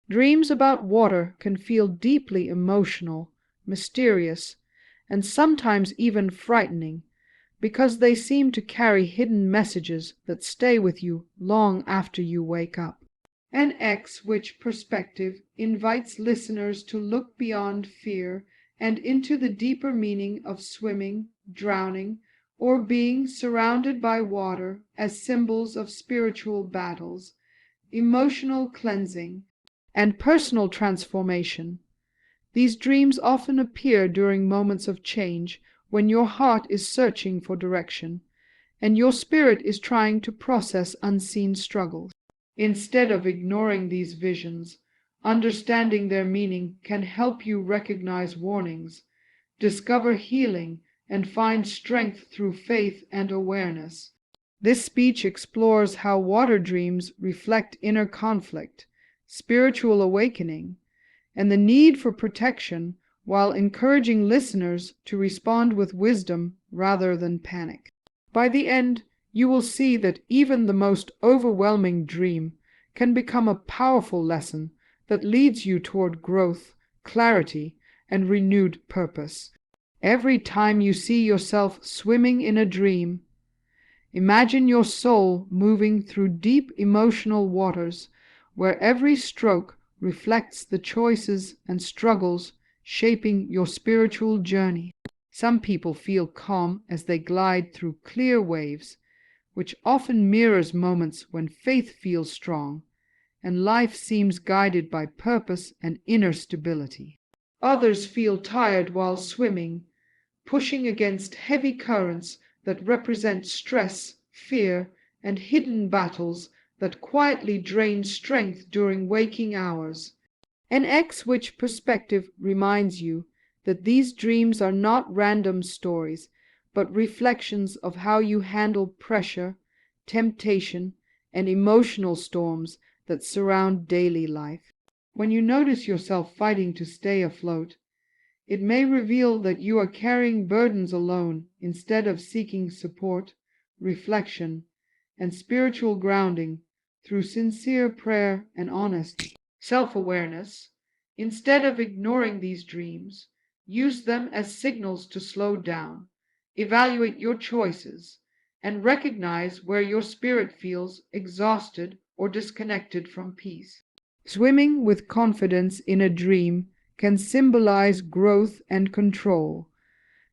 Dreams about water can feel deeply emotional, mysterious, and sometimes even frightening, because they seem to carry hidden messages that stay with you long after you wake up. An X-Witch perspective invites listeners to look beyond fear and into the deeper meaning of swimming, drowning, or being surrounded by water as symbols of spiritual battles, emotional cleansing, and personal transformation. These dreams often appear during moments of change when your heart is searching for direction and your spirit is trying to process unseen struggles. Instead of ignoring these visions, understanding their meaning can help you recognize warnings, discover healing, and find strength through faith and awareness. This speech explores how water dreams reflect inner conflict, spiritual awakening, and the need for protection, while encouraging listeners to respond with wisdom rather than panic. By the end, you will see that even the most overwhelming dream can become a powerful lesson that leads you toward growth, clarity, and renewed purpose. Every time you see yourself swimming in a dream, imagine your soul moving through deep emotional waters where every stroke reflects the choices and struggles shaping your spiritual journey. Some people feel calm as they glide through clear waves, which often mirrors moments when faith feels strong and life seems guided by purpose and inner stability. Others feel tired while swimming, pushing against heavy currents that represent stress, fear, and hidden battles that quietly drain strength during waking hours. An X-Witch perspective reminds you that these dreams are not random stories, but reflections of how you handle pressure, temptation, and emotional storms that surround daily life. When you notice yourself fighting to stay afloat, it may reveal that you are carrying burdens alone instead of seeking support, reflection, and spiritual grounding through sincere prayer and honest self-awareness. Instead of ignoring these dreams, use them as signals to slow down, evaluate your choices, and recognize where your spirit feels exhausted or disconnected from peace. Swimming with confidence in a dream can symbolize growth and control,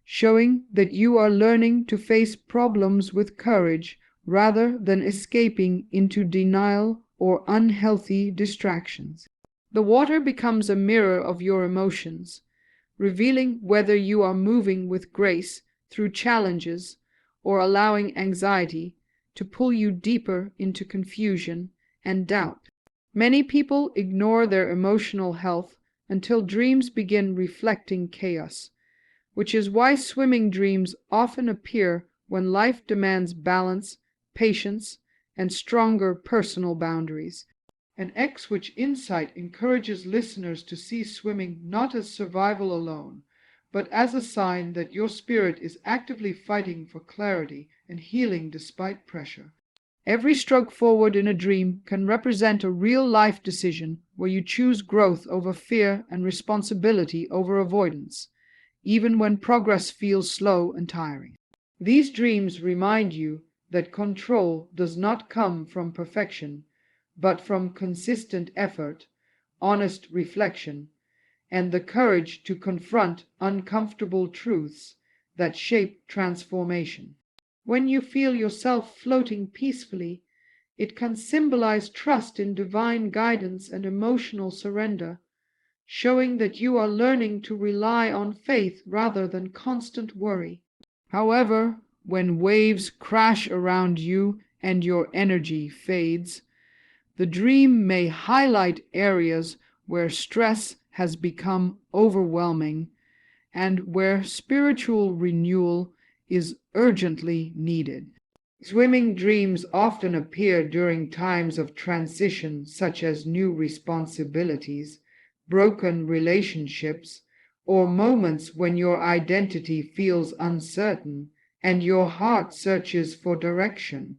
showing that you are learning to face problems with courage rather than escaping into denial or unhealthy distractions. The water becomes a mirror of your emotions, revealing whether you are moving with grace through challenges or allowing anxiety to pull you deeper into confusion and doubt. Many people ignore their emotional health until dreams begin reflecting chaos, which is why swimming dreams often appear when life demands balance, patience, and stronger personal boundaries. An X-Witch insight encourages listeners to see swimming not as survival alone, but as a sign that your spirit is actively fighting for clarity and healing despite pressure. Every stroke forward in a dream can represent a real-life decision where you choose growth over fear and responsibility over avoidance, even when progress feels slow and tiring. These dreams remind you that control does not come from perfection, but from consistent effort, honest reflection, and the courage to confront uncomfortable truths that shape transformation. When you feel yourself floating peacefully, it can symbolize trust in divine guidance and emotional surrender, showing that you are learning to rely on faith rather than constant worry. However, when waves crash around you and your energy fades, the dream may highlight areas where stress has become overwhelming and where spiritual renewal is urgently needed. Swimming dreams often appear during times of transition, such as new responsibilities, broken relationships, or moments when your identity feels uncertain and your heart searches for direction.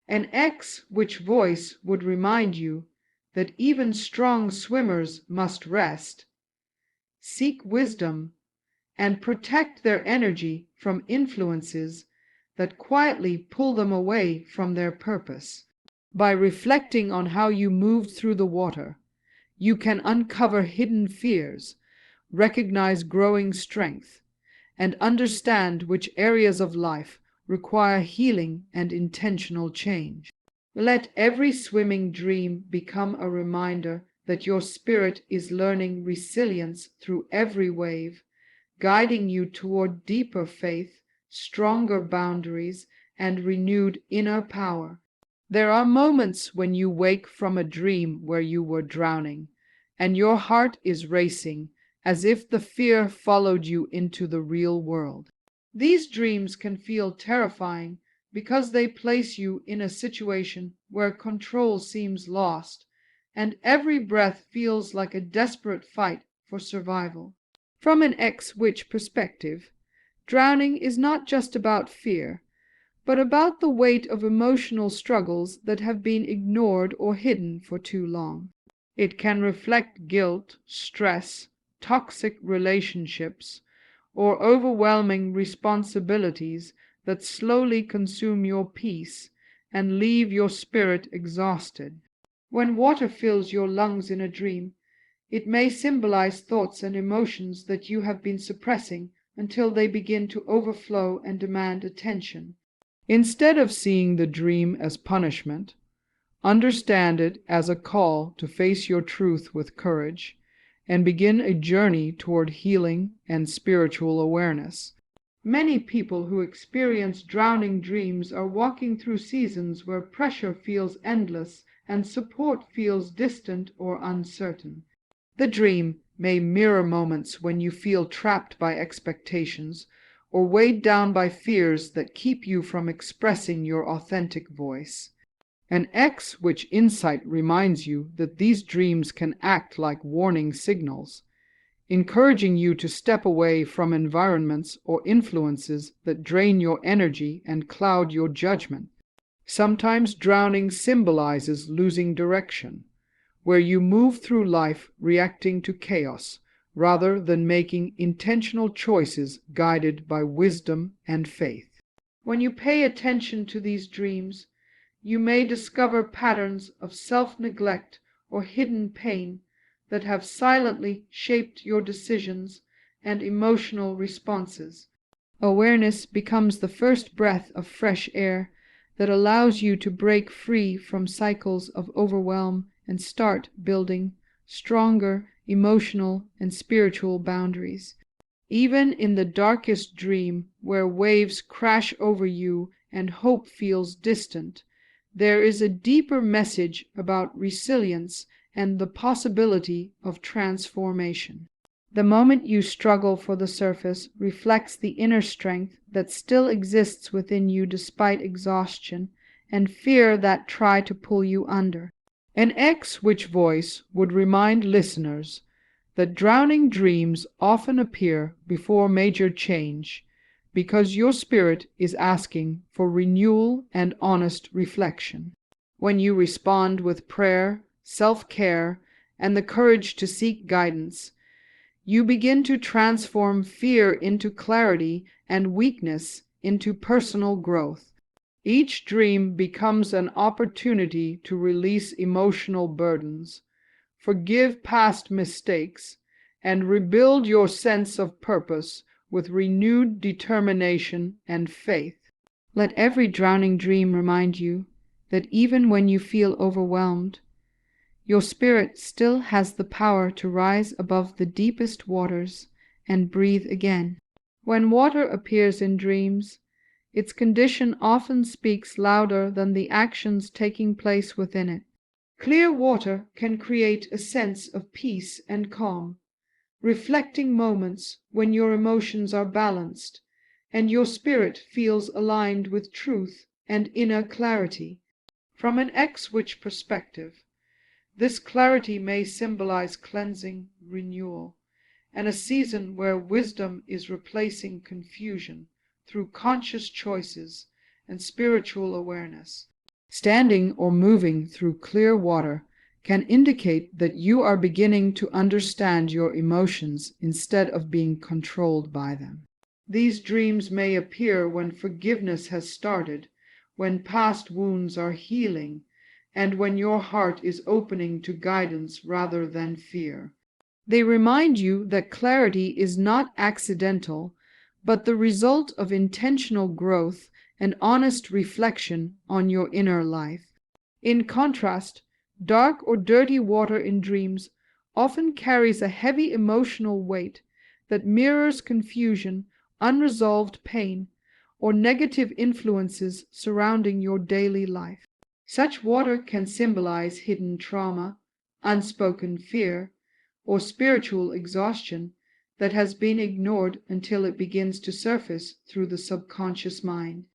An X-Witch voice would remind you that even strong swimmers must rest, seek wisdom, and protect their energy from influences that quietly pull them away from their purpose. By reflecting on how you moved through the water, you can uncover hidden fears, recognize growing strength, and understand which areas of life require healing and intentional change. Let every swimming dream become a reminder that your spirit is learning resilience through every wave, guiding you toward deeper faith, stronger boundaries, and renewed inner power. There are moments when you wake from a dream where you were drowning, and your heart is racing, as if the fear followed you into the real world. These dreams can feel terrifying because they place you in a situation where control seems lost, and every breath feels like a desperate fight for survival. From an ex-witch perspective, drowning is not just about fear, but about the weight of emotional struggles that have been ignored or hidden for too long. It can reflect guilt, stress, toxic relationships, or overwhelming responsibilities that slowly consume your peace and leave your spirit exhausted. When water fills your lungs in a dream, it may symbolize thoughts and emotions that you have been suppressing until they begin to overflow and demand attention. Instead of seeing the dream as punishment, understand it as a call to face your truth with courage and begin a journey toward healing and spiritual awareness. Many people who experience drowning dreams are walking through seasons where pressure feels endless and support feels distant or uncertain. The dream may mirror moments when you feel trapped by expectations or weighed down by fears that keep you from expressing your authentic voice. An ex-witch insight reminds you that these dreams can act like warning signals, encouraging you to step away from environments or influences that drain your energy and cloud your judgment. Sometimes drowning symbolizes losing direction, where you move through life reacting to chaos rather than making intentional choices guided by wisdom and faith. When you pay attention to these dreams, you may discover patterns of self-neglect or hidden pain that have silently shaped your decisions and emotional responses. Awareness becomes the first breath of fresh air that allows you to break free from cycles of overwhelm and start building stronger emotional and spiritual boundaries. Even in the darkest dream, where waves crash over you and hope feels distant, there is a deeper message about resilience and the possibility of transformation. The moment you struggle for the surface reflects the inner strength that still exists within you despite exhaustion and fear that try to pull you under. An ex-witch voice would remind listeners that drowning dreams often appear before major change because your spirit is asking for renewal and honest reflection. When you respond with prayer, self-care, and the courage to seek guidance, you begin to transform fear into clarity and weakness into personal growth. Each dream becomes an opportunity to release emotional burdens, forgive past mistakes, and rebuild your sense of purpose with renewed determination and faith. Let every drowning dream remind you that even when you feel overwhelmed, your spirit still has the power to rise above the deepest waters and breathe again. When water appears in dreams, its condition often speaks louder than the actions taking place within it. Clear water can create a sense of peace and calm, reflecting moments when your emotions are balanced and your spirit feels aligned with truth and inner clarity. From an ex-witch perspective, this clarity may symbolize cleansing, renewal, and a season where wisdom is replacing confusion through conscious choices and spiritual awareness. Standing or moving through clear water can indicate that you are beginning to understand your emotions instead of being controlled by them. These dreams may appear when forgiveness has started, when past wounds are healing, and when your heart is opening to guidance rather than fear. They remind you that clarity is not accidental, but the result of intentional growth and honest reflection on your inner life. In contrast, dark or dirty water in dreams often carries a heavy emotional weight that mirrors confusion, unresolved pain, or negative influences surrounding your daily life. Such water can symbolize hidden trauma, unspoken fear, or spiritual exhaustion that has been ignored until it begins to surface through the subconscious mind.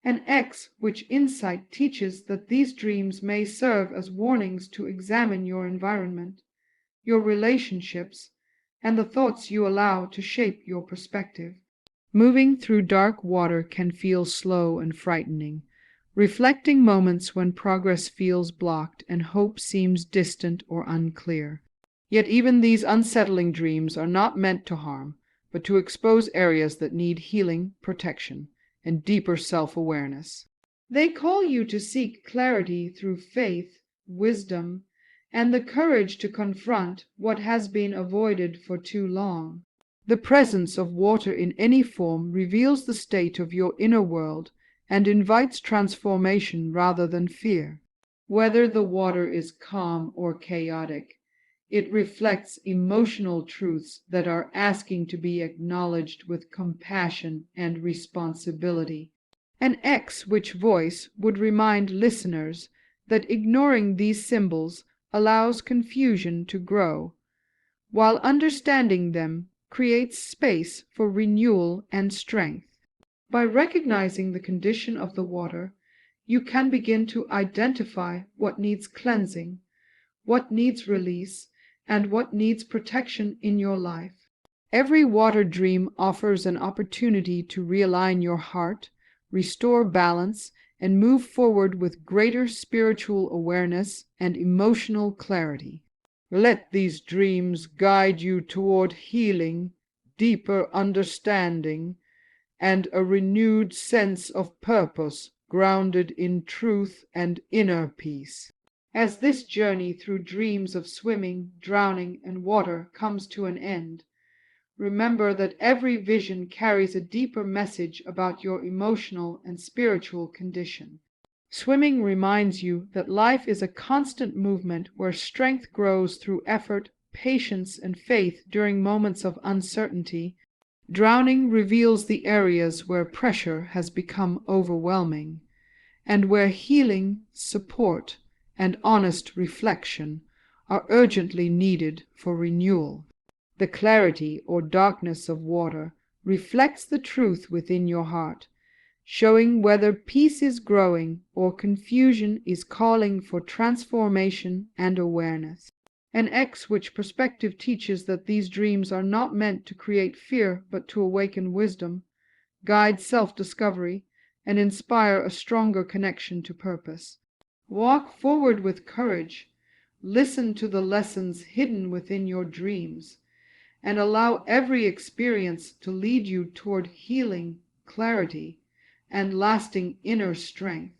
An X which insight teaches that these dreams may serve as warnings to examine your environment, your relationships, and the thoughts you allow to shape your perspective. Moving through dark water can feel slow and frightening, reflecting moments when progress feels blocked and hope seems distant or unclear. Yet even these unsettling dreams are not meant to harm, but to expose areas that need healing, protection, and deeper self-awareness. They call you to seek clarity through faith, wisdom, and the courage to confront what has been avoided for too long. The presence of water in any form reveals the state of your inner world and invites transformation rather than fear. Whether the water is calm or chaotic, it reflects emotional truths that are asking to be acknowledged with compassion and responsibility. An X which voice would remind listeners that ignoring these symbols allows confusion to grow, while understanding them creates space for renewal and strength. By recognizing the condition of the water, you can begin to identify what needs cleansing, what needs release, and what needs protection in your life. Every water dream offers an opportunity to realign your heart, restore balance, and move forward with greater spiritual awareness and emotional clarity. Let these dreams guide you toward healing, deeper understanding, and a renewed sense of purpose grounded in truth and inner peace. As this journey through dreams of swimming, drowning, and water comes to an end, remember that every vision carries a deeper message about your emotional and spiritual condition. Swimming reminds you that life is a constant movement where strength grows through effort, patience, and faith during moments of uncertainty. Drowning reveals the areas where pressure has become overwhelming, and where healing, support, and honest reflection are urgently needed for renewal. The clarity or darkness of water reflects the truth within your heart, showing whether peace is growing or confusion is calling for transformation and awareness. An X which perspective teaches that these dreams are not meant to create fear but to awaken wisdom, guide self-discovery, and inspire a stronger connection to purpose. Walk forward with courage, listen to the lessons hidden within your dreams, and allow every experience to lead you toward healing, clarity, and lasting inner strength.